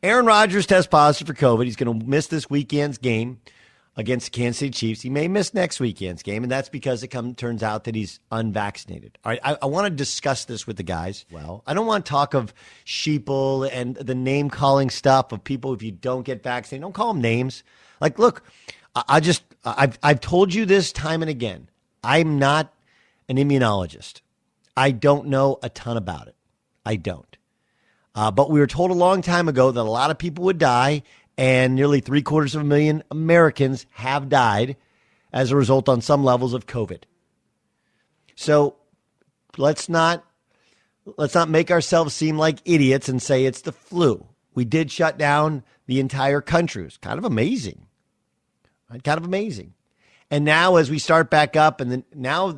Aaron Rodgers tests positive for COVID. He's going to miss this weekend's game against the Kansas City Chiefs. He may miss next weekend's game, and that's because it turns out that he's unvaccinated. All right, I want to discuss this with the guys. Well, I don't want to talk of sheeple and the name-calling stuff of people if you don't get vaccinated. Don't call them names. Like, look, I've told you this time and again. I'm not an immunologist. I don't know a ton about it. I don't. But we were told a long time ago that a lot of people would die, and nearly 750,000 Americans have died as a result on some levels of COVID. So let's not make ourselves seem like idiots and say it's the flu. We did shut down the entire country. It's kind of amazing. Kind of amazing. And now as we start back up, and then now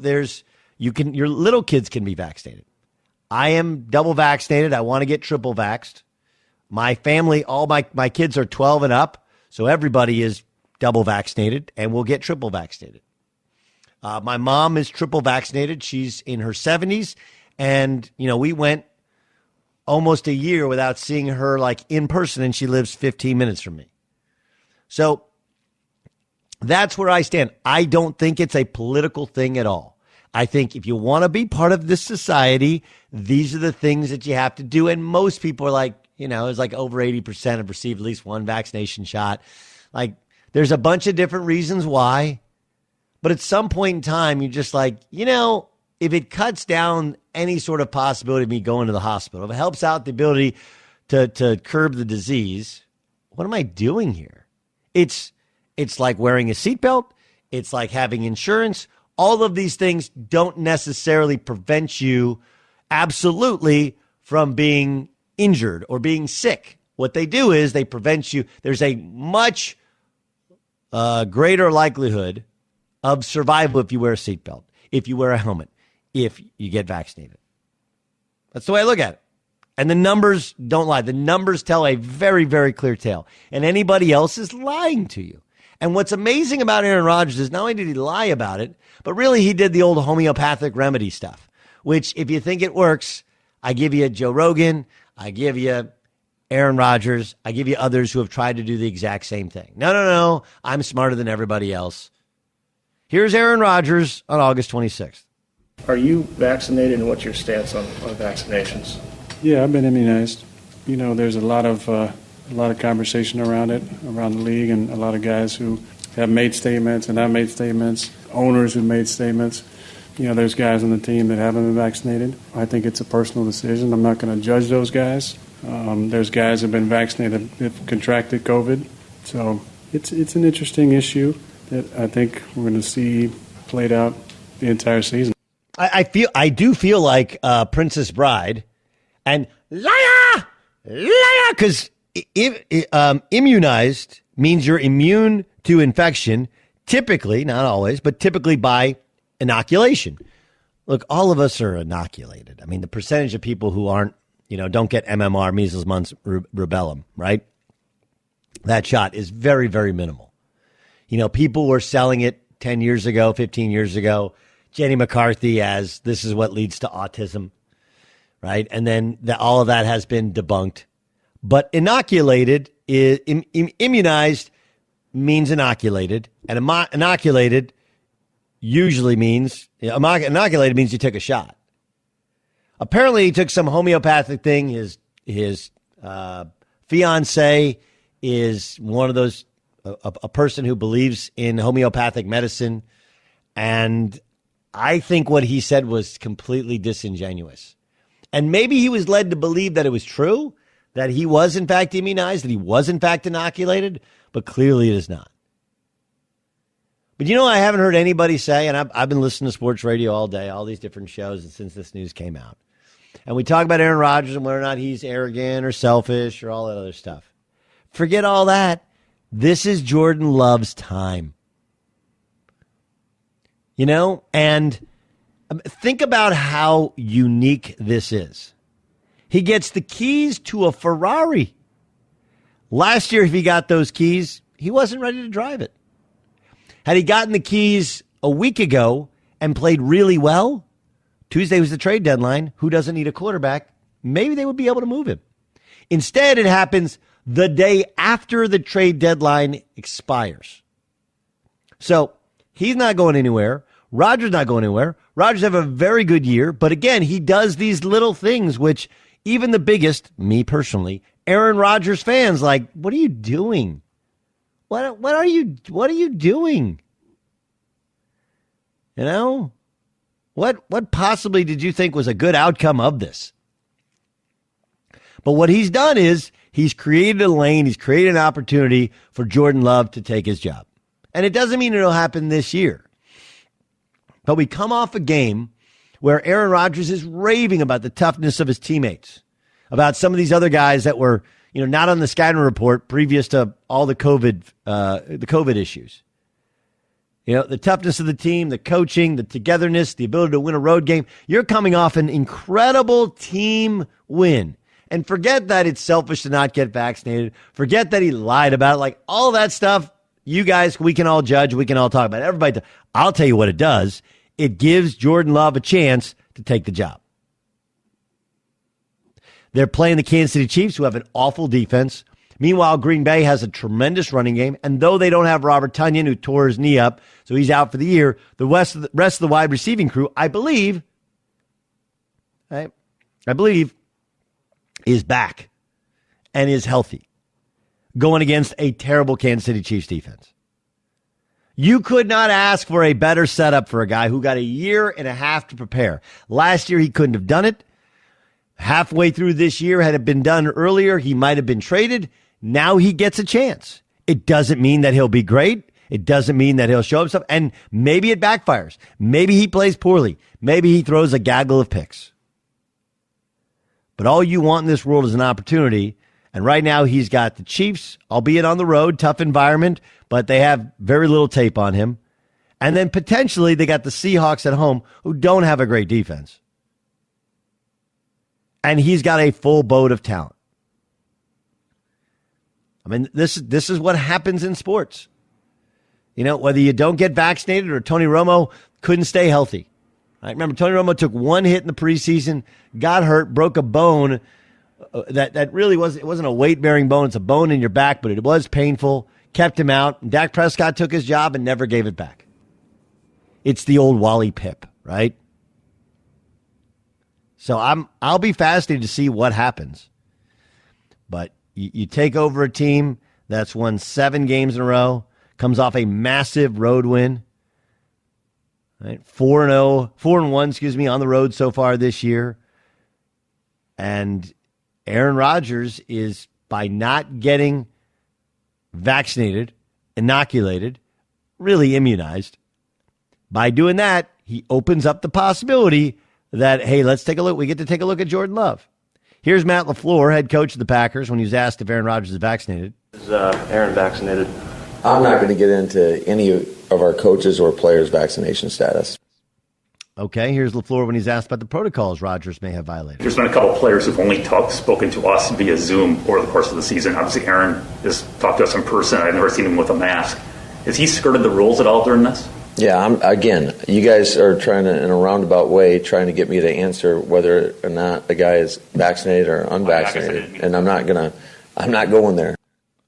your little kids can be vaccinated. I am double vaccinated. I want to get triple vaxxed. My family, all my kids are 12 and up, so everybody is double vaccinated, and we'll get triple vaccinated. My mom is triple vaccinated. She's in her 70s, and we went almost a year without seeing her like in person, and she lives 15 minutes from me. So that's where I stand. I don't think it's a political thing at all. I think if you want to be part of this society, these are the things that you have to do. And most people are like, it's like over 80% have received at least one vaccination shot. Like, there's a bunch of different reasons why. But at some point in time, you're just like, if it cuts down any sort of possibility of me going to the hospital, if it helps out the ability to curb the disease, what am I doing here? It's like wearing a seatbelt. It's like having insurance. All of these things don't necessarily prevent you absolutely from being injured or being sick. What they do is they prevent you. There's a much greater likelihood of survival if you wear a seatbelt, if you wear a helmet, if you get vaccinated. That's the way I look at it. And the numbers don't lie. The numbers tell a very, very clear tale. And anybody else is lying to you. And what's amazing about Aaron Rodgers is not only did he lie about it, but really he did the old homeopathic remedy stuff, which if you think it works, I give you Joe Rogan, I give you Aaron Rodgers, I give you others who have tried to do the exact same thing. No, I'm smarter than everybody else. Here's Aaron Rodgers on August 26th. Are you vaccinated, and what's your stance on vaccinations? Yeah, I've been immunized. There's a lot of conversation around it, around the league, and a lot of guys who have made statements and I've made statements, owners who've made statements. There's guys on the team that haven't been vaccinated. I think it's a personal decision. I'm not going to judge those guys. There's guys who have been vaccinated that have contracted COVID. So it's an interesting issue that I think we're going to see played out the entire season. I do feel like Princess Bride and liar, because immunized means you're immune to infection, typically, not always, but typically by inoculation. Look, all of us are inoculated. I mean, the percentage of people who aren't, don't get MMR, measles, mumps, rubella, right? That shot is very, very minimal. People were selling it 10 years ago, 15 years ago, Jenny McCarthy as this is what leads to autism, right? And then all of that has been debunked. But inoculated is immunized means inoculated, and inoculated usually means inoculated means you took a shot. Apparently, he took some homeopathic thing. His fiance is one of those a person who believes in homeopathic medicine, and I think what he said was completely disingenuous. And maybe he was led to believe that it was true, that he was in fact immunized, that he was in fact inoculated, but clearly it is not. But I haven't heard anybody say, and I've been listening to sports radio all day, all these different shows, and since this news came out. And we talk about Aaron Rodgers and whether or not he's arrogant or selfish or all that other stuff. Forget all that. This is Jordan Love's time. And think about how unique this is. He gets the keys to a Ferrari. Last year, if he got those keys, he wasn't ready to drive it. Had he gotten the keys a week ago and played really well, Tuesday was the trade deadline. Who doesn't need a quarterback? Maybe they would be able to move him. Instead, it happens the day after the trade deadline expires. So he's not going anywhere. Rodgers not going anywhere. Rodgers have a very good year, but again, he does these little things which even the biggest, me personally, Aaron Rodgers fans like, what are you doing? What are you doing? You know? What possibly did you think was a good outcome of this? But what he's done is he's created a lane, he's created an opportunity for Jordan Love to take his job. And it doesn't mean it'll happen this year. But we come off a game where Aaron Rodgers is raving about the toughness of his teammates, about some of these other guys that were, not on the scouting report previous to all the COVID issues. The toughness of the team, the coaching, the togetherness, the ability to win a road game. You're coming off an incredible team win. And forget that it's selfish to not get vaccinated. Forget that he lied about it. Like all that stuff, you guys, we can all judge. We can all talk about it. Everybody, I'll tell you what it does. It gives Jordan Love a chance to take the job. They're playing the Kansas City Chiefs, who have an awful defense. Meanwhile, Green Bay has a tremendous running game. And though they don't have Robert Tonyan, who tore his knee up, so he's out for the year, the rest of the wide receiving crew, I believe, is back and is healthy, going against a terrible Kansas City Chiefs defense. You could not ask for a better setup for a guy who got a year and a half to prepare. Last year, he couldn't have done it. Halfway through this year, had it been done earlier, he might have been traded. Now he gets a chance. It doesn't mean that he'll be great. It doesn't mean that he'll show himself. And maybe it backfires. Maybe he plays poorly. Maybe he throws a gaggle of picks. But all you want in this world is an opportunity. And right now he's got the Chiefs, albeit on the road, tough environment, but they have very little tape on him. And then potentially they got the Seahawks at home, who don't have a great defense. And he's got a full boat of talent. I mean, this is what happens in sports. Whether you don't get vaccinated or Tony Romo couldn't stay healthy. I remember Tony Romo took one hit in the preseason, got hurt, broke a bone. That really it wasn't a weight-bearing bone. It's a bone in your back, but it was painful. Kept him out. And Dak Prescott took his job and never gave it back. It's the old Wally Pip, right? So I'll be fascinated to see what happens. But you take over a team that's won 7 games in a row, comes off a massive road win. Right? 4-1, on the road so far this year. And Aaron Rodgers is, by not getting vaccinated, inoculated, really immunized, by doing that, he opens up the possibility that, hey, let's take a look. We get to take a look at Jordan Love. Here's Matt LaFleur, head coach of the Packers, when he was asked if Aaron Rodgers is vaccinated. Is Aaron vaccinated? I'm not going to get into any of our coaches or players' vaccination status. Okay, here's LaFleur when he's asked about the protocols Rodgers may have violated. There's been a couple of players who've only spoken to us via Zoom over the course of the season. Obviously, Aaron has talked to us in person. I've never seen him with a mask. Has he skirted the rules at all during this? Yeah, again, you guys are trying to, in a roundabout way, trying to get me to answer whether or not the guy is vaccinated or unvaccinated, and I'm not going there.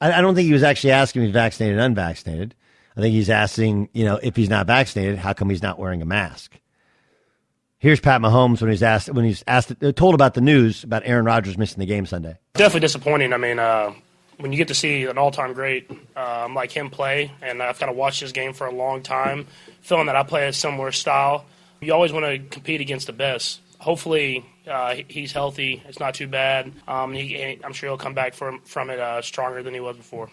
I don't think he was actually asking if he's vaccinated or unvaccinated. I think he's asking, if he's not vaccinated, how come he's not wearing a mask? Here's Pat Mahomes when he's told about the news about Aaron Rodgers missing the game Sunday. Definitely disappointing. I mean, when you get to see an all-time great like him play, and I've kind of watched his game for a long time, feeling that I play a similar style, you always want to compete against the best. Hopefully he's healthy. It's not too bad. I'm sure he'll come back from it stronger than he was before.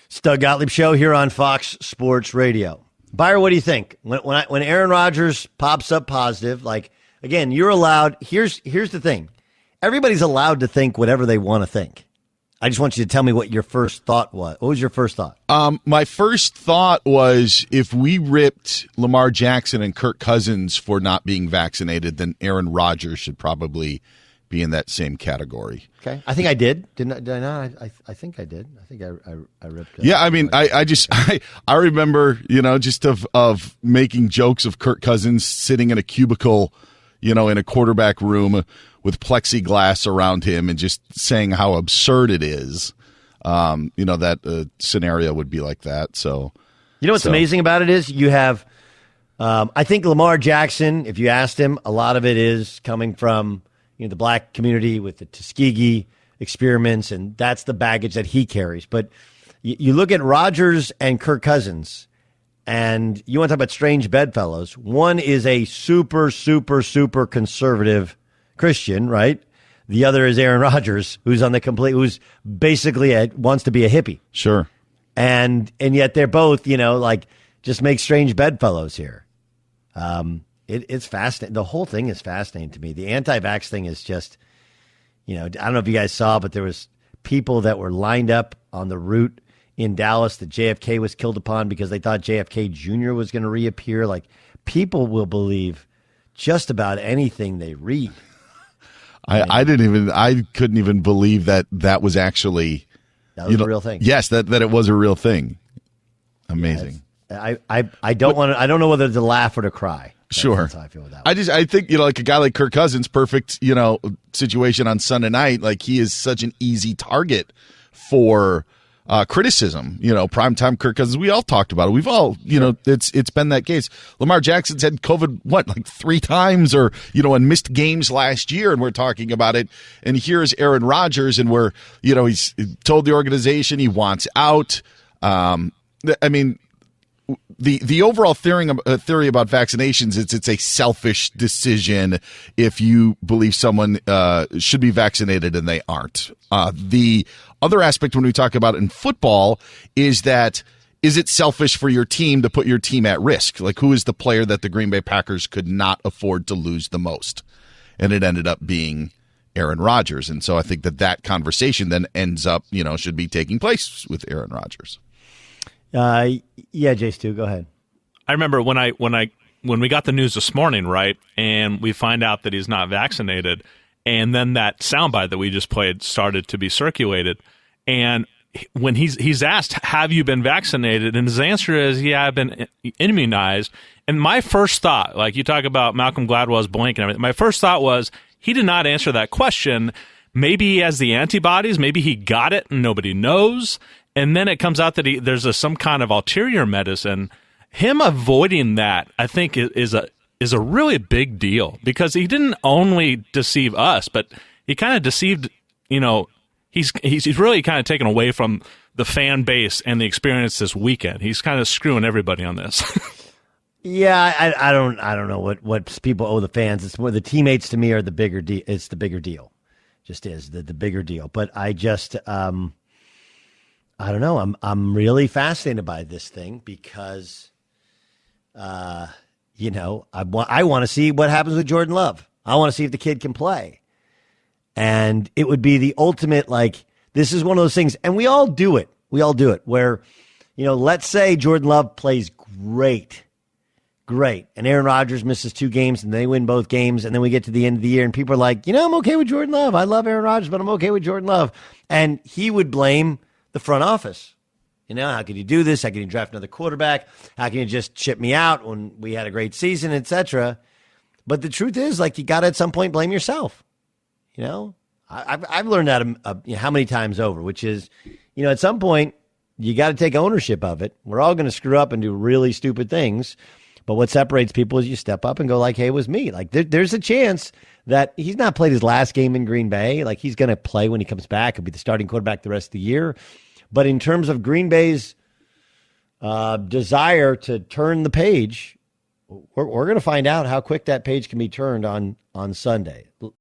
It's Doug Gottlieb Show here on Fox Sports Radio. Byron, what do you think? When Aaron Rodgers pops up positive, again, you're allowed. Here's the thing. Everybody's allowed to think whatever they want to think. I just want you to tell me what your first thought was. What was your first thought? My first thought was, if we ripped Lamar Jackson and Kirk Cousins for not being vaccinated, then Aaron Rodgers should probably be in that same category. Okay. I think I did. Did I not? I think I did. I think I ripped it. Yeah, I mean, I remember, just of making jokes of Kirk Cousins sitting in a cubicle, in a quarterback room with plexiglass around him and just saying how absurd it is, that scenario would be like that. So, what's amazing about it is you have, I think Lamar Jackson, if you asked him, a lot of it is coming from the black community with the Tuskegee experiments, and that's the baggage that he carries. But you look at Rodgers and Kirk Cousins, and you want to talk about strange bedfellows. One is a super, super, super conservative Christian, right? The other is Aaron Rodgers, who's basically wants to be a hippie. Sure. And yet they're both, just make strange bedfellows here. It's fascinating. The whole thing is fascinating to me. The anti-vax thing is just, I don't know if you guys saw, but there was people that were lined up on the route in Dallas that JFK was killed upon because they thought JFK Jr. was going to reappear. Like, people will believe just about anything they read. I couldn't even believe that was actually a real thing. Yes, that it was a real thing. Amazing. Yeah, I don't know whether to laugh or to cry. Sure. That's how I feel with that one. I think, like a guy like Kirk Cousins, perfect, situation on Sunday night. Like, he is such an easy target for criticism. Primetime Kirk Cousins. We all talked about it. We've all, it's been that case. Lamar Jackson's had COVID, like 3 times or, and missed games last year, and we're talking about it. And here's Aaron Rodgers, and he's told the organization he wants out. The overall theory about vaccinations is it's a selfish decision if you believe someone should be vaccinated and they aren't. The other aspect when we talk about it in football is it selfish for your team to put your team at risk? Like, who is the player that the Green Bay Packers could not afford to lose the most? And it ended up being Aaron Rodgers. And so I think that conversation then ends up, should be taking place with Aaron Rodgers. Yeah, J-Stu, go ahead. I remember when we got the news this morning, right, and we find out that he's not vaccinated, and then that soundbite that we just played started to be circulated, and when he's asked, "Have you been vaccinated?" and his answer is, "Yeah, I've been immunized." And my first thought, like you talk about Malcolm Gladwell's blink and everything, my first thought was he did not answer that question. Maybe he has the antibodies, maybe he got it and nobody knows. And then it comes out that there's some kind of ulterior medicine. Him avoiding that, I think, is a really big deal because he didn't only deceive us, but he kind of deceived. He's really kind of taken away from the fan base and the experience this weekend. He's kind of screwing everybody on this. Yeah, I don't know what people owe the fans. It's more the teammates to me are the bigger deal. It's the bigger deal, just is the bigger deal. But I just. I don't know. I'm really fascinated by this thing because, I want to see what happens with Jordan Love. I want to see if the kid can play. And it would be the ultimate, this is one of those things, and we all do it. Where, let's say Jordan Love plays great, and Aaron Rodgers misses 2 games, and they win both games, and then we get to the end of the year, and people are like, I'm okay with Jordan Love. I love Aaron Rodgers, but I'm okay with Jordan Love. And he would blame the front office. How could you do this? How can you draft another quarterback? How can you just ship me out when we had a great season, etc.? But the truth is, you got to at some point blame yourself. I've learned that how many times over, which is, at some point you got to take ownership of it. We're all going to screw up and do really stupid things. But what separates people is you step up and go hey, it was me. There's a chance that he's not played his last game in Green Bay. He's going to play when he comes back. He'll be the starting quarterback the rest of the year. But in terms of Green Bay's desire to turn the page, we're going to find out how quick that page can be turned on Sunday.